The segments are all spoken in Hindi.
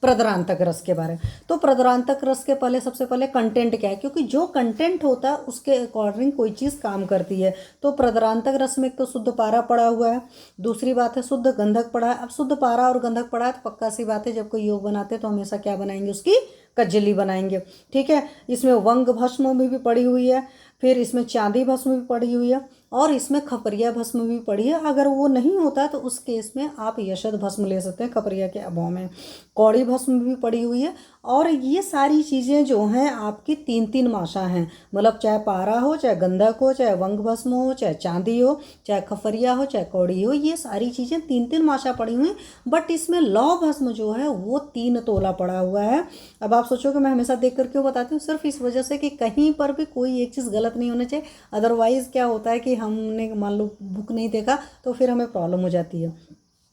प्रद्रांतक रस के बारे में। तो प्रद्रांतक रस के पहले सबसे पहले कंटेंट क्या है, क्योंकि जो कंटेंट होता है उसके अकॉर्डिंग कोई चीज़ काम करती है। तो प्रद्रांतक रस में एक तो शुद्ध पारा पड़ा हुआ है, दूसरी बात है शुद्ध गंधक पड़ा है। अब शुद्ध पारा और गंधक पड़ा है तो पक्का सी बात है, जब कोई योग बनाते हैं तो हमेशा क्या बनाएंगे, उसकी कज्जली बनाएंगे। ठीक है, इसमें वंग भस्म में भी पड़ी हुई है, फिर इसमें चांदी भस्म भी पड़ी हुई है, और इसमें खपरिया भस्म भी पड़ी है। अगर वो नहीं होता तो उस केस में आप यशद भस्म ले सकते हैं खपरिया के अभाव में। कौड़ी भस्म भी पड़ी हुई है। और ये सारी चीज़ें जो हैं आपकी 3-3 माशा हैं, मतलब चाहे पारा हो, चाहे गंधक हो, चाहे वंग भस्म हो, चाहे चांदी हो, चाहे खफरिया हो, चाहे कौड़ी हो, ये सारी चीज़ें 3-3 माशा पड़ी हुई। बट इसमें लौ भस्म जो है वो 3 तोला पड़ा हुआ है। अब आप सोचो कि मैं हमेशा देख कर क्यों बताती हूँ, सिर्फ इस वजह से कि कहीं पर भी कोई एक चीज़ गलत नहीं होनी चाहिए। अदरवाइज़ क्या होता है कि हमने मान लो बुक नहीं देखा तो फिर हमें प्रॉब्लम हो जाती है।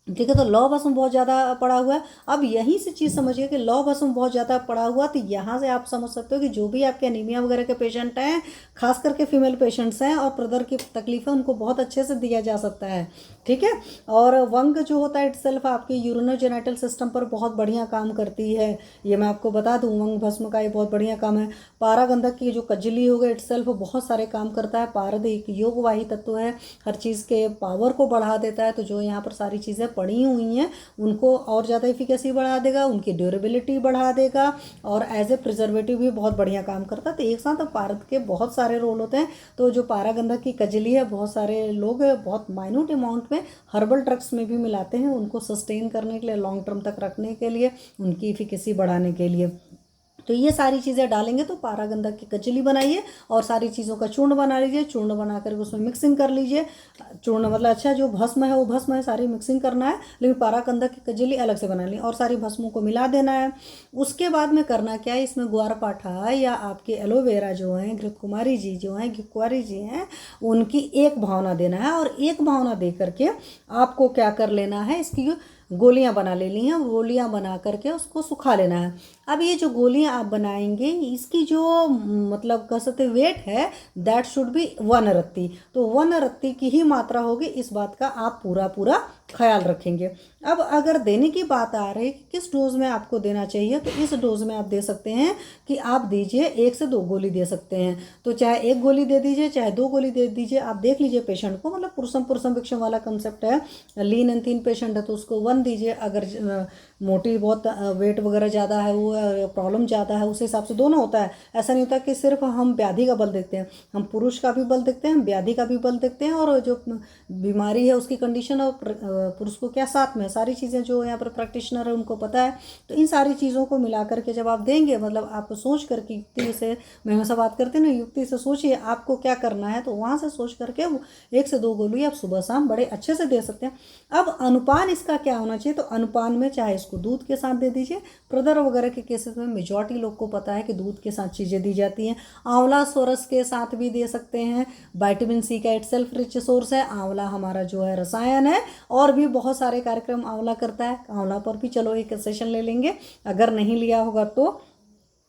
ठीक है, तो लौ भस्म बहुत ज़्यादा पड़ा हुआ है। अब यहीं से चीज़ समझिए कि लौ भस्म बहुत ज़्यादा पड़ा हुआ, तो यहाँ से आप समझ सकते हो कि जो भी आपके एनीमिया वगैरह के पेशेंट हैं, खास करके फीमेल पेशेंट्स हैं और प्रदर की तकलीफ है, उनको बहुत अच्छे से दिया जा सकता है। ठीक है, और वंग जो होता है इटसेल्फ आपके यूरिनोजेनिटल सिस्टम पर बहुत बढ़िया काम करती है, ये मैं आपको बता दूँ। वंग भस्म का ये बहुत बढ़िया काम है। पारा गंधक की जो कजली हो गई इटसेल्फ बहुत सारे काम करता है। पारद एक योगवाही तत्व है, हर चीज़ के पावर को बढ़ा देता है। तो जो यहाँ पर सारी चीज़ें पड़ी हुई हैं उनको और ज़्यादा इफिकेसी बढ़ा देगा, उनकी ड्यूरेबिलिटी बढ़ा देगा, और एज ए प्रिजर्वेटिव भी बहुत बढ़िया काम करता है। तो एक साथ पारद के बहुत सारे रोल होते हैं। तो जो पारा गंधक की कजली है, बहुत सारे लोग बहुत माइन्यूट अमाउंट में हर्बल ड्रग्स में भी मिलाते हैं, उनको सस्टेन करने के लिए, लॉन्ग टर्म तक रखने के लिए, उनकी इफिकेसी बढ़ाने के लिए। तो ये सारी चीज़ें डालेंगे तो पारा गंधक की कचली बनाइए और सारी चीज़ों का चूर्ण बना लीजिए। चूर्ण बना करके उसमें मिक्सिंग कर लीजिए। चूर्ण मतलब अच्छा जो भस्म है वो भस्म है, सारी मिक्सिंग करना है, लेकिन पारा गंधक की कजली अलग से बना ली और सारी भस्मों को मिला देना है। उसके बाद में करना क्या है, इसमें ग्वारपाठा या आपके एलोवेरा जो हैं, घृत कुमारी जी जो हैं, घृत कुमारी जी हैं, उनकी एक भावना देना है। और एक भावना दे करके आपको क्या कर लेना है, इसकी गोलियां बना लेनी है। गोलियां बना करके उसको सुखा लेना है। अब ये जो गोलियां आप बनाएंगे, इसकी जो मतलब कह सकते वेट है, दैट शुड बी 1 रत्ती। तो 1 रत्ती की ही मात्रा होगी, इस बात का आप पूरा पूरा ख्याल रखेंगे। अब अगर देने की बात आ रही है कि किस डोज में आपको देना चाहिए, तो इस डोज में आप दे सकते हैं कि आप दीजिए 1 से 2 गोली दे सकते हैं। तो चाहे 1 गोली दे दीजिए, चाहे 2 गोली दे दीजिए, आप देख लीजिए पेशेंट को। मतलब पुरुषम पुरुषम भिक्षम वाला कंसेप्ट है। लीन एंड थीन पेशेंट है तो उसको 1 दीजिए। अगर मोटी बहुत वेट वगैरह ज़्यादा है, वो प्रॉब्लम ज़्यादा है, उस हिसाब से दोनों होता है। ऐसा नहीं होता कि सिर्फ हम व्याधि का बल देखते हैं, हम पुरुष का भी बल देखते हैं, हम व्याधि का भी बल देखते हैं, और जो बीमारी है उसकी कंडीशन और पुरुष को क्या साथ में सारी चीज़ें जो यहाँ पर प्रैक्टिशनर है उनको पता है। तो इन सारी चीज़ों को मिला करके जब आप देंगे, मतलब आप सोच करके युक्ति से, मैं हमेशा बात करती हूँ ना, युक्ति से सोचिए आपको क्या करना है, तो वहाँ से सोच करके 1 से 2 गोली आप सुबह शाम बड़े अच्छे से दे सकते हैं। अब अनुपान इसका क्या होना चाहिए, तो अनुपान में चाहे इसको दूध के साथ दे दीजिए। प्रदर वगैरह के केसेस में मेजॉरिटी लोग को पता है कि दूध के साथ चीज़ें दी जाती हैं। आंवला सोरस के साथ भी दे सकते हैं। विटामिन सी का इटसेल्फ रिच सोर्स है। आंवला हमारा जो है रसायन है, और भी बहुत सारे कार्यक्रम आंवला करता है। आंवला पर भी चलो एक सेशन ले लेंगे, अगर नहीं लिया होगा तो।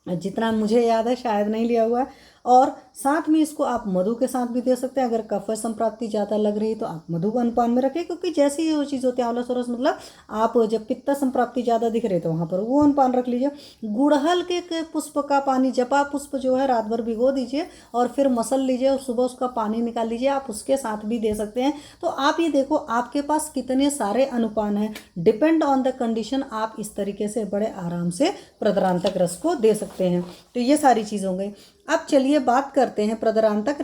जितना मुझे याद है शायद नहीं लिया हुआ है। और साथ में इसको आप मधु के साथ भी दे सकते हैं। अगर कफ संप्राप्ति ज़्यादा लग रही तो आप मधु का अनुपान में रखें, क्योंकि जैसी ये चीज़ होती है आंवला सोरस, मतलब आप जब पित्त संप्राप्ति ज़्यादा दिख रही तो वहाँ पर वो अनुपान रख लीजिए। गुड़हल के पुष्प का पानी, जपा पुष्प जो है, रात भर भिगो दीजिए और फिर मसल लीजिए और सुबह उसका पानी निकाल लीजिए, आप उसके साथ भी दे सकते हैं। तो आप ये देखो आपके पास कितने सारे अनुपान हैं, डिपेंड ऑन द कंडीशन। आप इस तरीके से बड़े आराम से प्रद्रांतक रस को दे सकते हैं। तो ये सारी चीज़ हो गई। अब चलिए बात करते हैं प्रद्रांतक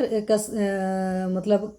मतलब